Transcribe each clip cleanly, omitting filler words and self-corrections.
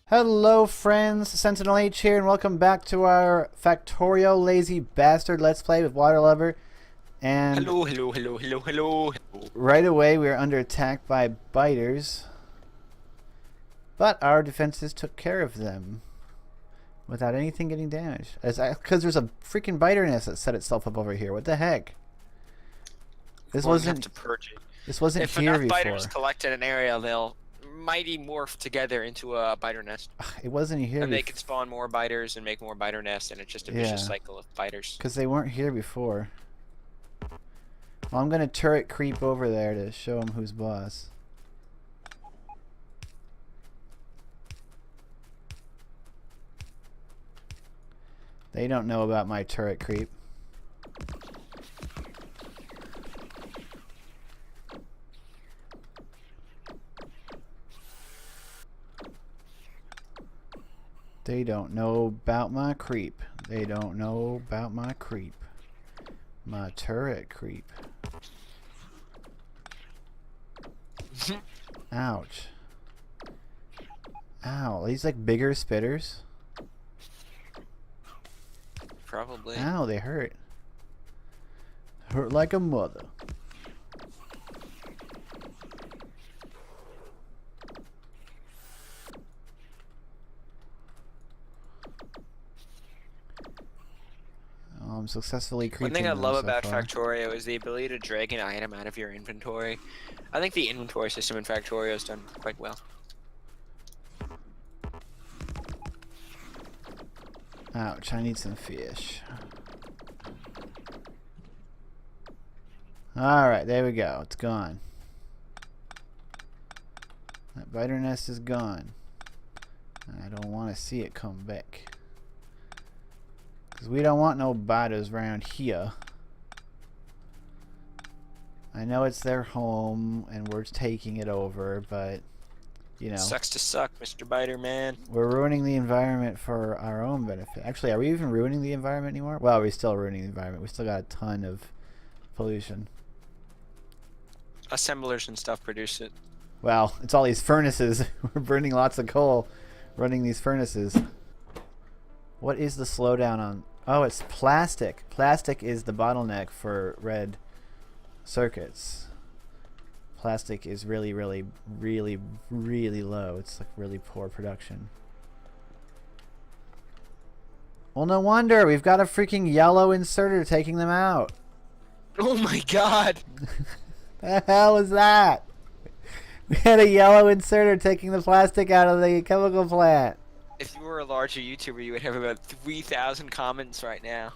Hello friends, SentinalhMC here, and welcome back to our Factorio Lazy Bastard Let's Play with Waterlubber. And Hello. right away we are under attack by biters, but our defenses took care of them without anything getting damaged. Because there's a freaking biter nest that set itself up over here. What the heck? This wasn't to purge it. This wasn't If here enough before. biters collect in an area, they'll mighty morph together into a biter nest. It wasn't here And they before. can spawn more biters and make more biter nests, and it's just a vicious cycle of biters. Because they weren't here before. Well, I'm gonna turret creep over there to show them who's boss. They don't know about my turret creep. They don't know about my creep. They don't know about my creep. My turret creep. Ouch. Ow, are these like bigger spitters? Probably. Ow, they hurt. Hurt like a mother. I'm successfully creeping. One thing I them love so about far. Factorio is the ability to drag an item out of your inventory. I think the inventory system in Factorio is done quite well. Ouch, I need some fish. Alright, there we go. It's gone. That biter nest is gone. I don't want to see it come back. Because we don't want no biters around here. I know it's their home and we're taking it over, but, you know. Sucks to suck, Mr. Biter Man. We're ruining the environment for our own benefit. Actually, are we even ruining the environment anymore? Well, we're still ruining the environment. We still got a ton of pollution. Assemblers and stuff produce it. Well, it's all these furnaces. We're burning lots of coal running these furnaces. What is the slowdown on? Oh, it's plastic. Plastic is the bottleneck for red circuits. Plastic is really low. It's like really poor production. Well, no wonder. We've got a freaking yellow inserter taking them out. Oh my god! The hell is that? We had a yellow inserter taking the plastic out of the chemical plant. If you were a larger YouTuber, you would have about 3,000 comments right now.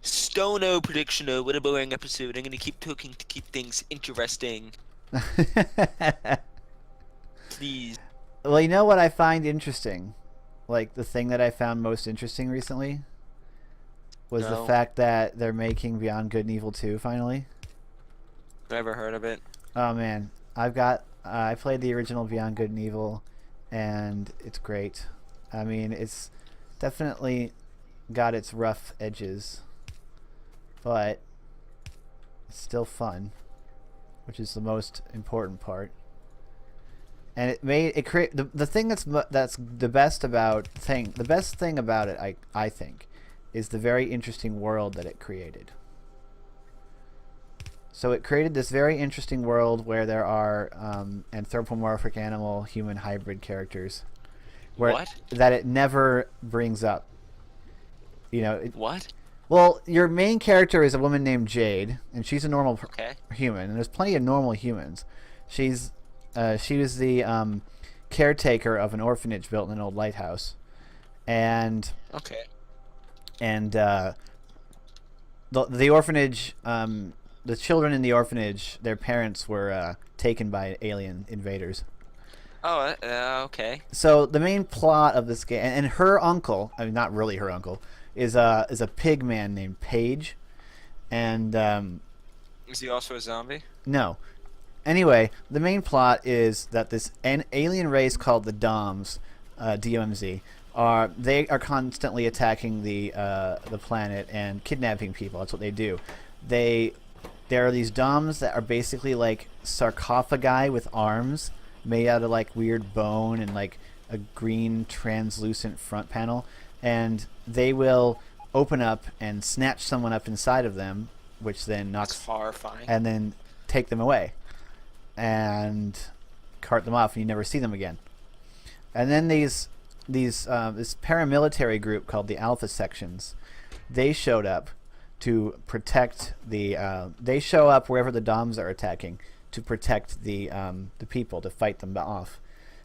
Stono predictioner, what a boring episode. I'm gonna keep talking to keep things interesting. Please. Well, you know what I find interesting? Like, the thing that I found most interesting recently was the fact that they're making Beyond Good and Evil 2 finally. Never heard of it. Oh man, I played the original Beyond Good and Evil, and it's great. I mean, it's definitely got its rough edges, but it's still fun, which is the most important part. And it create the thing that's the best thing about it, I think, is the very interesting world that it created. So it created this very interesting world where there are anthropomorphic animal human hybrid characters. That it never brings up. You know. What? Well, your main character is a woman named Jade, and she's a normal human, and there's plenty of normal humans. She was the caretaker of an orphanage built in an old lighthouse, and the orphanage, the children in the orphanage, their parents were taken by alien invaders. Oh, okay. So the main plot of this game, and her uncle, I mean, not really her uncle, is a pig man named Paige, and is he also a zombie? No. Anyway, the main plot is that this alien race called the DOMs, DOMZ, they are constantly attacking the planet and kidnapping people. That's what they do. There are these DOMs that are basically like sarcophagi with arms made out of like weird bone and like a green translucent front panel, and they will open up and snatch someone up inside of them, which then knocks That's horrifying. and then take them away and cart them off, and you never see them again. And then this paramilitary group called the Alpha Sections, they showed up to protect they show up wherever the DOMs are attacking to protect the people, to fight them off.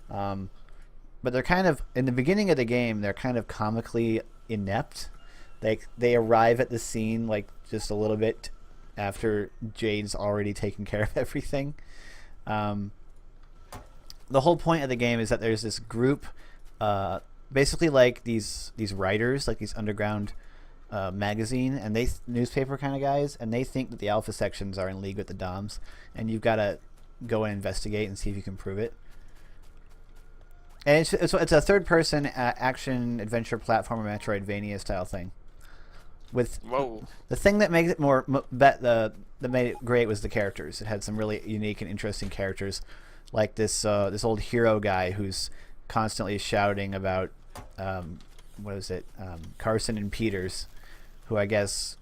But they're kind of, in the beginning of the game, they're kind of comically inept. They arrive at the scene like just a little bit after Jade's already taken care of everything. The whole point of the game is that there's this group, basically like these writers, like these underground magazine and newspaper kind of guys, and they think that the Alpha Sections are in league with the DOMs, and you've got to go and investigate and see if you can prove it. And it's a third-person action adventure platformer Metroidvania style thing. With the thing that makes it that made it great was the characters. It had some really unique and interesting characters, like this old hero guy who's constantly shouting about Carson and Peters, who I guess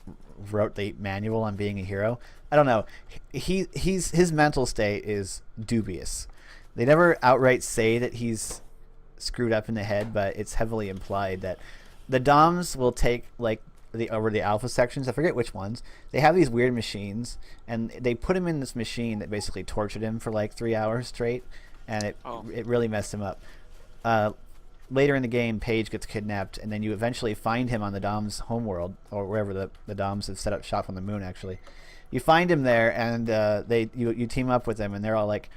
wrote the manual on being a hero. I don't know. His mental state is dubious. They never outright say that he's screwed up in the head, but it's heavily implied that the DOMs will take over the Alpha Sections. I forget which ones. They have these weird machines, and they put him in this machine that basically tortured him for like 3 hours straight, and it really messed him up. Later in the game, Paige gets kidnapped, and then you eventually find him on the DOM's homeworld, or wherever the DOMs have set up shop on the moon. Actually, you find him there, and you team up with him, and they're all like,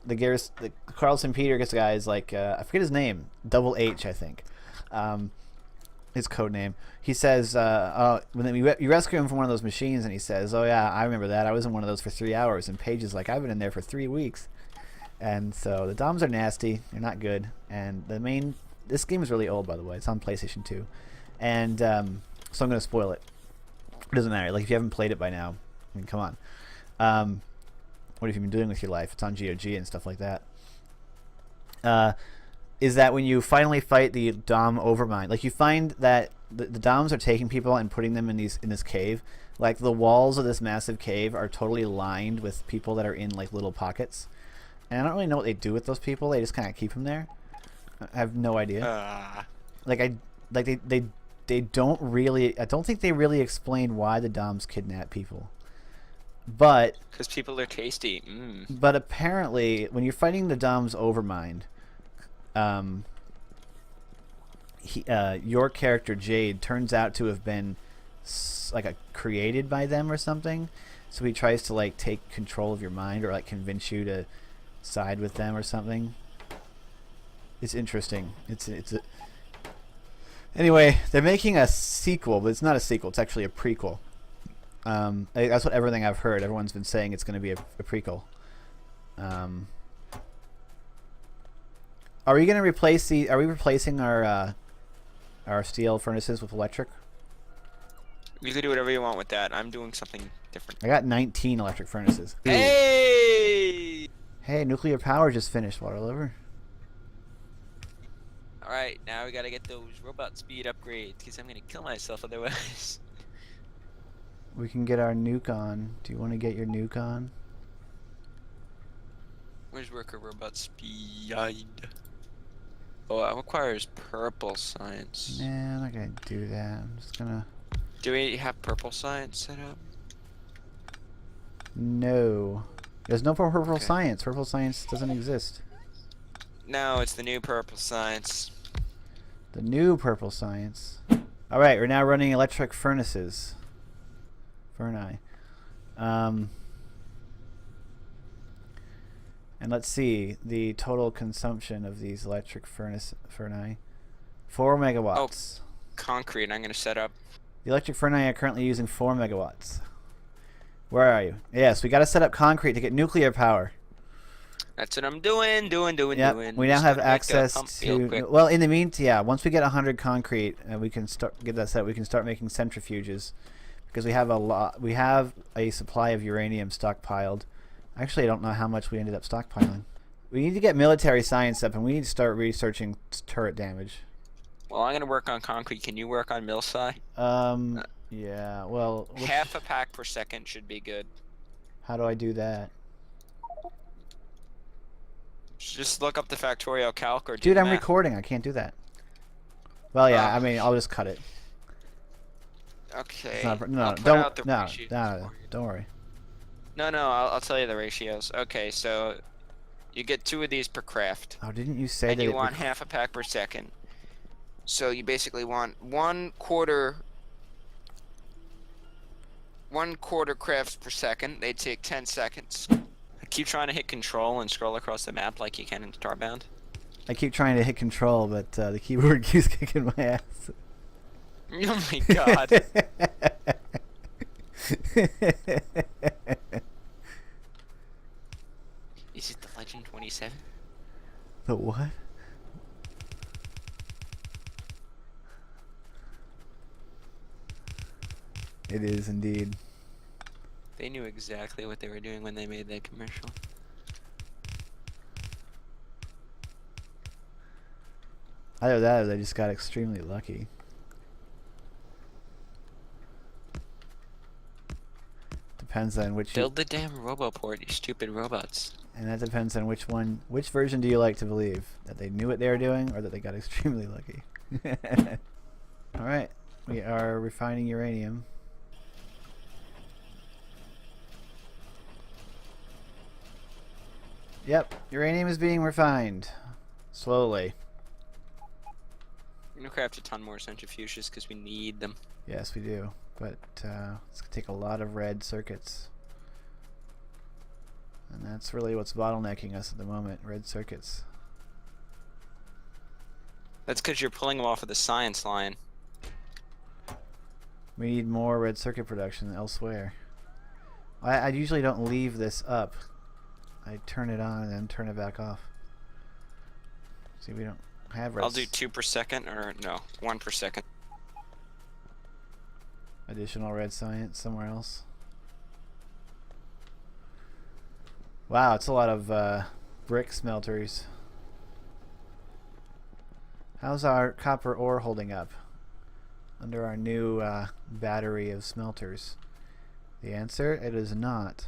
the Carlson Peters guy is like, I forget his name, Double H, I think, his code name. He says, when you rescue him from one of those machines, and he says, "Oh yeah, I remember that. I was in one of those for 3 hours." And Paige is like, "I've been in there for 3 weeks." And so the DOMs are nasty. They're not good. And this game is really old, by the way. It's on PlayStation 2. And so I'm going to spoil it. It doesn't matter. Like, if you haven't played it by now, I mean, come on. What have you been doing with your life? It's on GOG and stuff like that. Is that when you finally fight the DOM Overmind, like, you find that the DOMs are taking people and putting them in this cave. Like, the walls of this massive cave are totally lined with people that are in, like, little pockets. And I don't really know what they do with those people. They just kind of keep them there. I have no idea. They don't really. I don't think they really explain why the DOMs kidnap people. But because people are tasty. But apparently, when you're fighting the DOMs Overmind, your character Jade turns out to have been created by them or something. So he tries to like take control of your mind or like convince you to side with them or something. It's interesting. Anyway, they're making a sequel, but it's not a sequel. It's actually a prequel. That's what everything I've heard. Everyone's been saying it's going to be a prequel. Are we going to replace Are we replacing our steel furnaces with electric? You can do whatever you want with that. I'm doing something different. I got 19 electric furnaces. Hey! Hey, nuclear power just finished, Waterlubber. Alright, now we gotta get those robot speed upgrades, because I'm gonna kill myself otherwise. We can get our nuke on. Do you want to get your nuke on? Where's worker robot speed? Oh, it requires purple science. Nah, I'm not gonna do that. I'm just gonna... Do we have purple science set up? No. There's no purple science. Purple science doesn't exist. No, it's the new purple science. The new purple science. Alright, we're now running electric furnaces. Furni. And let's see the total consumption of these electric furni. 4 megawatts. Oh, concrete. I'm gonna set up. The electric furni are currently using 4 megawatts. Where are you? Yes, we got to set up concrete to get nuclear power. That's what I'm doing. Yep. We now have access to. Well, in the meantime, yeah. Once we get 100 concrete, we can get that set. We can start making centrifuges, because we have a lot. We have a supply of uranium stockpiled. Actually, I don't know how much we ended up stockpiling. We need to get military science up, and we need to start researching turret damage. Well, I'm gonna work on concrete. Can you work on mil-sci? Yeah. Well, Half a pack per second should be good. how do I do that? Just look up the Factorio calc or do Dude, the I'm math. recording. I can't do that. Well, yeah. I mean, I'll just cut it. Okay. It's not, no, I'll put out the ratios no, for you. don't worry. No, I'll tell you the ratios. Okay, so you get 2 of these per craft. Oh, didn't you say and that? you want half a pack per second. So you basically want 1/4 crafts per second. They take 10 seconds. Keep trying to hit control and scroll across the map like you can in Starbound. I keep trying to hit control, but the keyboard keeps kicking my ass. Oh my god. Is it the Legend 27? The what? It is indeed. They knew exactly what they were doing when they made that commercial. Either that or they just got extremely lucky. Depends on which. Build the damn RoboPort, you stupid robots. And that depends on which one. Which version do you like to believe? That they knew what they were doing, or that they got extremely lucky? All right, we are refining uranium. Yep, uranium is being refined. Slowly. We're gonna craft a ton more centrifuges because we need them. Yes, we do. But it's gonna take a lot of red circuits. And that's really what's bottlenecking us at the moment, red circuits. That's because you're pulling them off of the science line. We need more red circuit production elsewhere. I usually don't leave this up. I turn it on and then turn it back off. See, we don't have red. I'll do 2 per second, or no, 1 per second. Additional red science somewhere else. Wow, it's a lot of brick smelters. How's our copper ore holding up under our new battery of smelters? The answer, it is not.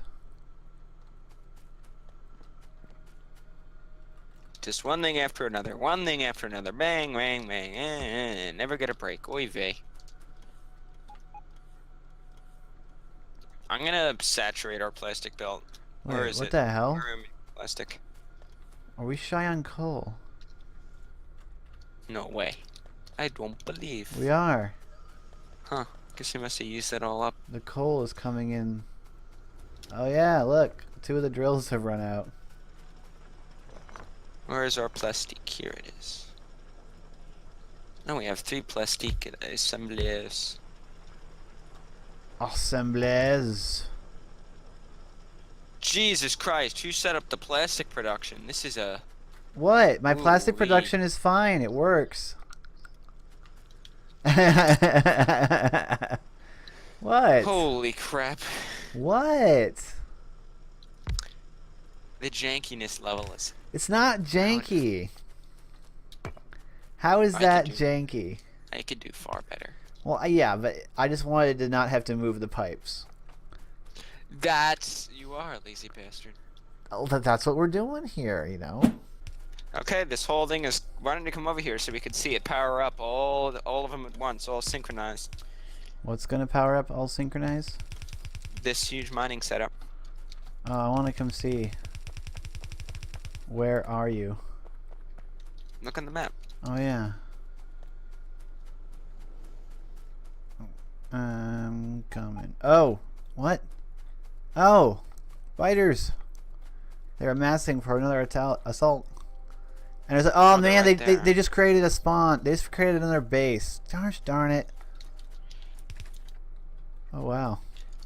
Just one thing after another, one thing after another. Bang, bang, bang. Never get a break. Oy vey. I'm gonna saturate our plastic belt. Where Wait, is what it? the hell? Where am I? Plastic. Are we shy on coal? No way. I don't believe. We are. Huh. Guess we must have used that all up. The coal is coming in. Oh yeah, look. 2 of the drills have run out. Where is our plastic? Here it is. No, we have 3 plastic assemblies. Assemblées. Jesus Christ, who set up the plastic production? This is a... What? My plastic Ooh-wee. production is fine. It works. What? Holy crap. What? The jankiness level is... It's not janky. How is that janky? I could do far better. Well, yeah, but I just wanted to not have to move the pipes. That's... You are a lazy bastard. Oh, that's what we're doing here, you know. Okay, this whole thing is wanting to come over here so we could see it power up all of them at once, all synchronized. What's gonna power up all synchronized? This huge mining setup. Oh, I want to come see. Where are you? Look on the map. Oh yeah. I'm coming. Oh, what? Oh, fighters. They're amassing for another assault. And it's like, oh man, right they just created a spawn. They just created another base. Gosh darn it. Oh wow.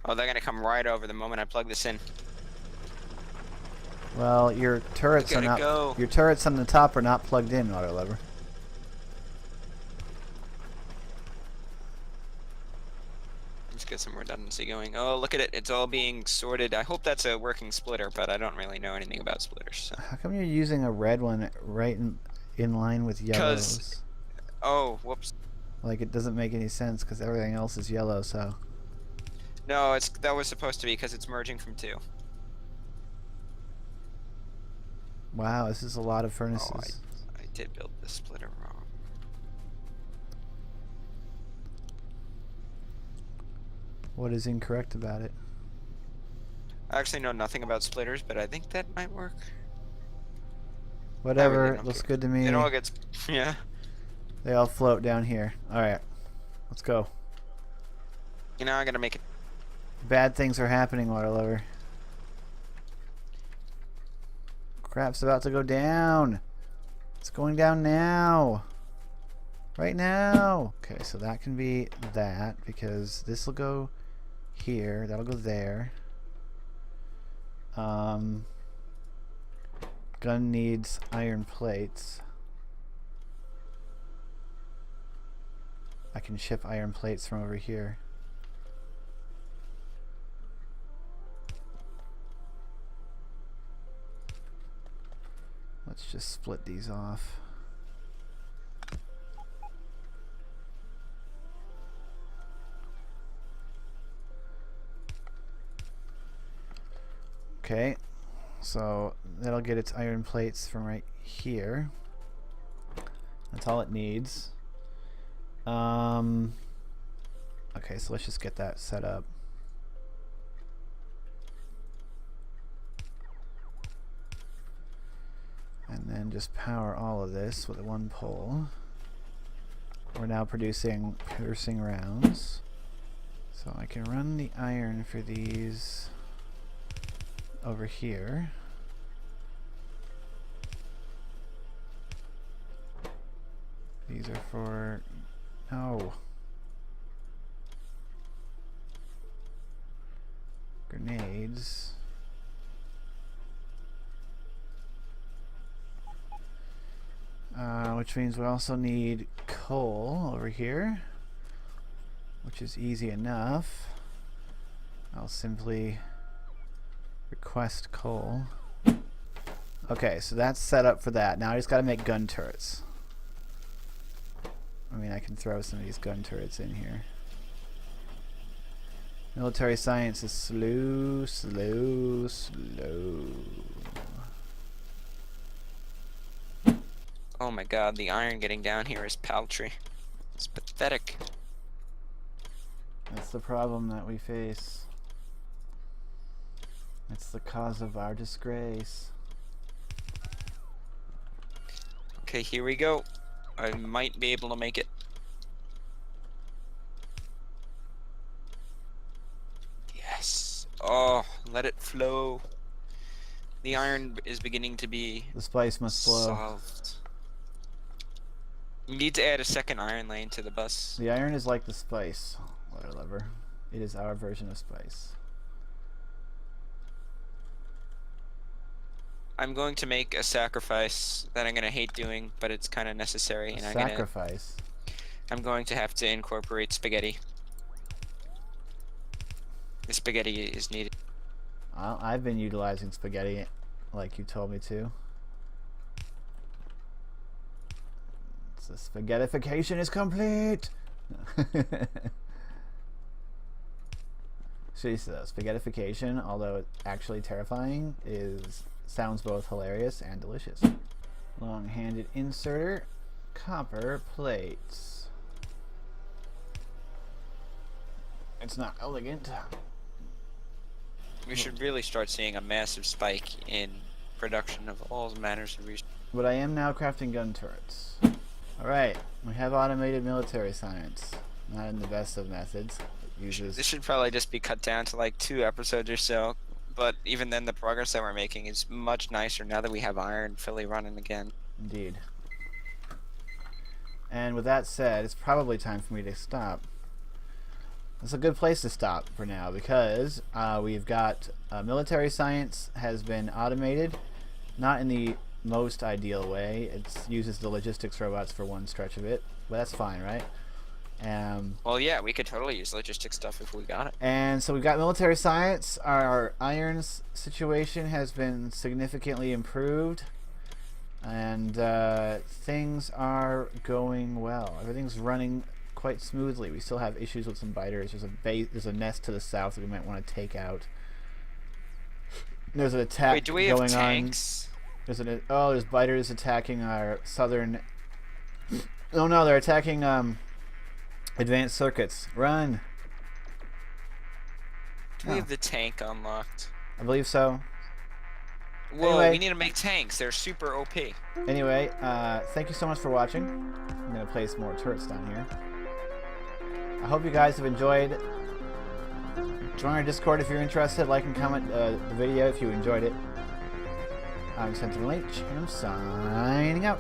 Oh, they're gonna come right over the moment I plug this in. Well, your turrets are not. Go. Your turrets on the top are not plugged in, Waterlubber. I'm just get some redundancy going. Oh, look at it. It's all being sorted. I hope that's a working splitter, but I don't really know anything about splitters. So. How come you're using a red one right in line with yellows? Oh, whoops. Like, it doesn't make any sense because everything else is yellow, so... No, that was supposed to be because it's merging from 2. Wow, this is a lot of Oh, furnaces. I did build the splitter wrong. What is incorrect about it? I actually know nothing about splitters, but I think that might work. Whatever, don't looks care. good to me. It all gets... Yeah. They all float down here. Alright, let's go. You know, I gotta make it... Bad things are happening, Waterlubber. Crap's about to go down. It's going down now. Right now. Okay, so that can be that because this will go here. That'll go there. Gun needs iron plates. I can ship iron plates from over here. Let's just split these off. Okay, so that'll get its iron plates from right here. That's all it needs. Okay, so let's just get that set up. And then just power all of this with one pole. We're now producing piercing rounds. So I can run the iron for these over here. These are for... No. Grenades. Which means we also need coal over here, which is easy enough. I'll simply request coal. Okay, so that's set up for that. Now I just gotta make gun turrets. I mean, I can throw some of these gun turrets in here. Military science is slow. Oh my god, the iron getting down here is paltry. It's pathetic. That's the problem that we face. It's the cause of our disgrace. Okay, here we go. I might be able to make it. Yes. Oh, let it flow. The iron is beginning to be The spice must flow. solved. You need to add a second iron lane to the bus. The iron is like the spice, Waterlubber. It is our version of spice. I'm going to make a sacrifice that I'm going to hate doing, but it's kind of necessary. And Sacrifice? I'm going to have to incorporate spaghetti. The spaghetti is needed. I've been utilizing spaghetti like you told me to. The spaghettification is complete! Seriously though, spaghettification, although actually terrifying, sounds both hilarious and delicious. Long-handed inserter, copper plates. It's not elegant. We should really start seeing a massive spike in production of all manners of research. But I am now crafting gun turrets. Alright, we have automated military science. Not in the best of methods. It uses... This should probably just be cut down to like 2 episodes or so. But even then, the progress that we're making is much nicer now that we have iron fully running again. Indeed. And with that said, it's probably time for me to stop. It's a good place to stop for now because we've got military science has been automated, not in the most ideal way. It uses the logistics robots for one stretch of it, but that's fine, right? Well, yeah, we could totally use logistics stuff if we got it. And so we've got military science. Our irons situation has been significantly improved. And things are going well. Everything's running quite smoothly. We still have issues with some biters. There's a nest to the south that we might want to take out. There's an attack Wait, do we going have tanks? on. There's biters attacking our southern. Oh no, they're attacking advanced circuits. Run. Do we have the tank unlocked? I believe so. Whoa, Anyway. we need to make tanks. They're super OP. Anyway, thank you so much for watching. I'm gonna place more turrets down here. I hope you guys have enjoyed. Join our Discord if you're interested. Like and comment the video if you enjoyed it. I'm SentinalhMC, and I'm signing out.